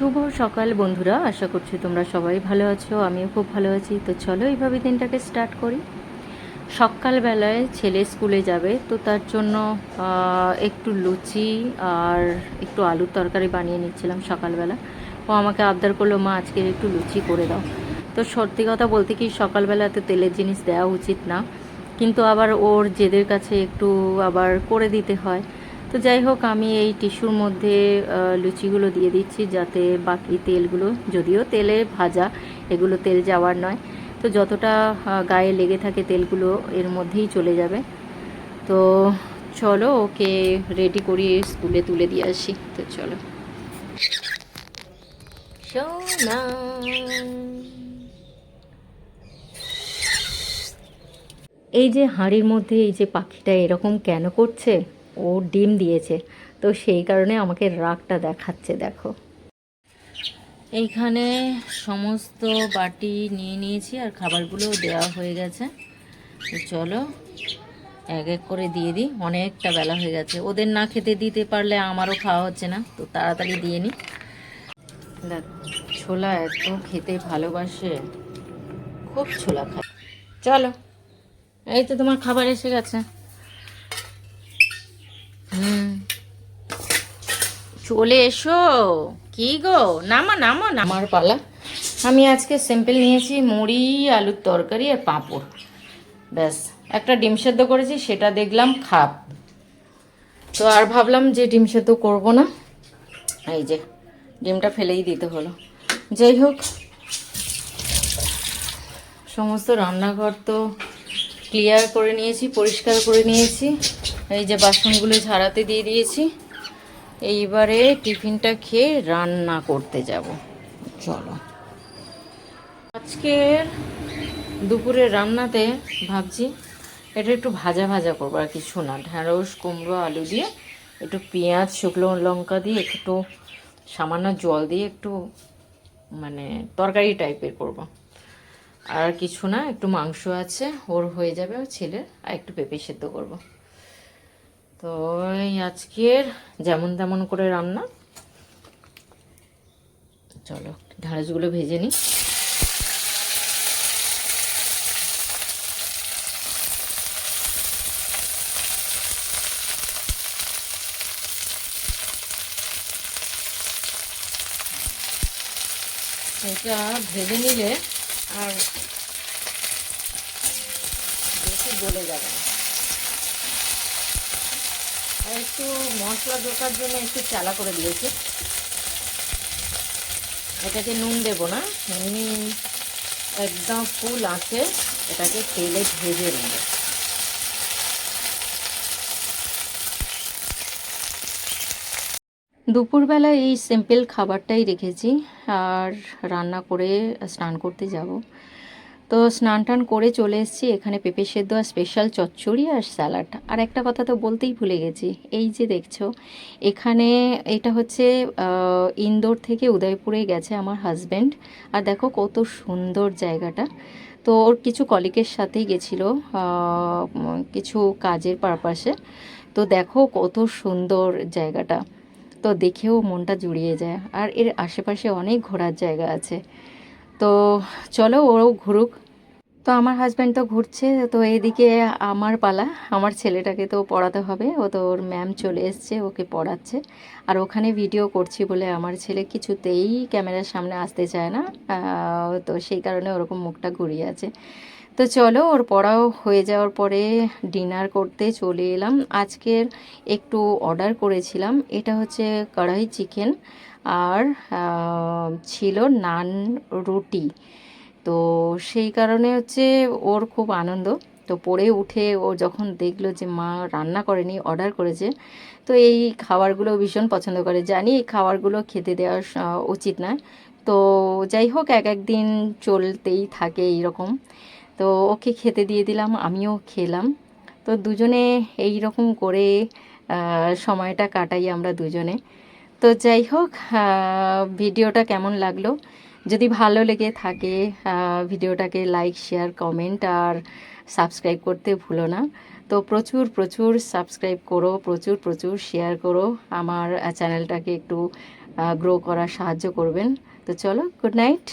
শুভ সকাল বন্ধুরা, আশা করছি তোমরা সবাই ভালো আছো। আমিও খুব ভালো আছি। তো চলো এইভাবে দিনটাকে স্টার্ট করি। সকালবেলায় ছেলে স্কুলে যাবে, তো তার জন্য একটু লুচি আর একটু আলুর তরকারি বানিয়ে নিচ্ছিলাম সকালবেলা। ও আমাকে আবদার করলো, মা আজকে একটু লুচি করে দাও। তো সত্যি কথা বলতে কি, সকালবেলা তো তেলের জিনিস দেওয়া উচিত না, কিন্তু আবার ওর জেদের কাছে একটু আবার করে দিতে হয়। তো যাই হোক, আমি এই টিস্যুর মধ্যে লুচিগুলো দিয়ে দিচ্ছি, যাতে বাকি তেলগুলো, যদিও তেলে ভাজা, এগুলো তেল যাওয়ার নয়, তো যতটা গায়ে লেগে থাকে তেলগুলো এর মধ্যেই চলে যাবে। তো চলো ওকে রেডি করিয়ে স্কুলে তুলে দিয়ে আসি। তো চলো সোনা। এই যে হাঁড়ির মধ্যে এই যে পাখিটা এরকম কেন করছে, ও ডিম দিয়েছে, তো সেই কারণে আমাকে রাগটা দেখাচ্ছে। দেখো, এইখানে সমস্ত বাটি নিয়ে নিয়েছি আর খাবারগুলো দেওয়া হয়ে গেছে। তো চলো এক এক করে দিয়ে দিই, অনেকটা বেলা হয়ে গেছে। ওদের না খেতে দিতে পারলে আমারও খাওয়া হচ্ছে না, তো তাড়াতাড়ি দিয়ে নিই। দেখ, ছোলা এত খেতে ভালোবাসে, খুব ছোলা খায়। চলো, এই তো তোমার খাবার এসে গেছে। হুম, চলে এসো। কি গো, নামো নামো, নামার পালা। আমি আজকে সিম্পল নিয়েছি, মুড়ি, আলুর তরকারি আর পাঁপড়, ব্যাস। একটা ডিম সেদ্ধ করেছি, সেটা দেখলাম খাপ, তো আর ভাবলাম যে ডিম সেদ্ধ করবো না। এই যে ডিমটা ফেলেই দিতে হলো। যাই হোক, সমস্ত রান্নাঘর তো ক্লিয়ার করে নিয়েছি, পরিষ্কার করে নিয়েছি। এই যে বাসনগুলো ঝাড়াতে দিয়ে দিয়েছি। এইবারে টিফিনটা খেয়ে রান্না করতে যাব। চলো, আজকের দুপুরের রান্নাতে ভাবছি এটা একটু ভাজা ভাজা করবো, আর কিছু না। ঢ্যাঁড়স, কুমড়ো, আলু দিয়ে, একটু পেঁয়াজ, শুকনো লঙ্কা দিয়ে, একটু সামান্য জল দিয়ে, একটু মানে তরকারি টাইপের করব। আর কিছু না, একটু মাংস আছে, ওর হয়ে যাবে, ছেলের, আর একটু পেঁপে সেদ্ধ করব। তো এই আজকের যেমন তেমন করে রান্না। চলো ঢ্যাঁড়সগুলো ভেজে নিই। এটা ভেজে নিলে আর বেশি গলে যাবে না। আর একটু মশলা ঢোকার জন্য একটু চালা করে দিয়েছি। এটাকে নুন দেবো না, এমনি একদম ফুল আঁচে এটাকে তেলে ভেজে নেব। দুপুরবেলা এই সিম্পল খাবারটাই রেখেছি, আর রান্না করে স্নান করতে যাব। তো স্নান টান করে চলে এসেছি। এখানে পেঁপে সেদ্ধ আর স্পেশাল চচ্চড়ি আর স্যালাড। আর একটা কথা তো বলতেই ভুলে গেছি, এই যে দেখছো এখানে, এটা হচ্ছে ইন্দোর থেকে উদয়পুরে গেছে আমার হাজব্যান্ড। আর দেখো কত সুন্দর জায়গাটা। তো ওর কিছু কলিগের সাথেই গেছিলো কিছু কাজের পারপাসে। তো দেখো কত সুন্দর জায়গাটা, তো দেখেও মনটা জুড়িয়ে যায়। আর এর আশেপাশে অনেক ঘোরার জায়গা আছে। তো চলো ওরও ঘুরুক। তো আমার হাজব্যান্ড তো ঘুরছে, তো এইদিকে আমার পালা। আমার ছেলেটাকে তো পড়াতে হবে, ও তো ওর ম্যাম চলে এসছে, ওকে পড়াচ্ছে। আর ওখানে ভিডিও করছি বলে আমার ছেলে কিছুতেই ক্যামেরার সামনে আসতে চায় না, তো সেই কারণে ওরকম মুখটা ঘুরিয়ে আছে। তো চলো, ওর পড়াও হয়ে যাওয়ার পরে ডিনার করতে চলে এলাম। আজকের একটু অর্ডার করেছিলাম, এটা হচ্ছে কড়াই চিকেন, আর ছিল নান, রুটি। তো সেই কারণে হচ্ছে ওর খুব আনন্দ। তো পড়ে উঠে ও যখন দেখলো যে মা রান্না করেনি, অর্ডার করেছে, তো এই খাবারগুলো ভীষণ পছন্দ করে। জানি এই খাবারগুলো খেতে দেওয়া উচিত নয়, তো যাই হোক, এক এক দিন চলতেই থাকে এইরকম। তো ওকে খেতে দিয়ে দিলাম, আমিও খেলাম। তো দুজনে এই রকম করে সময়টা কাটাই আমরা দুজনে। তো যাই হোক, ভিডিওটা কেমন লাগলো, যদি ভালো লেগে থাকে ভিডিওটাকে লাইক, শেয়ার, কমেন্ট আর সাবস্ক্রাইব করতে ভুলো না। তো প্রচুর প্রচুর সাবস্ক্রাইব করো, প্রচুর প্রচুর শেয়ার করো, আমার চ্যানেলটাকে একটু গ্রো করার সাহায্য করবেন। তো চলো, গুড নাইট।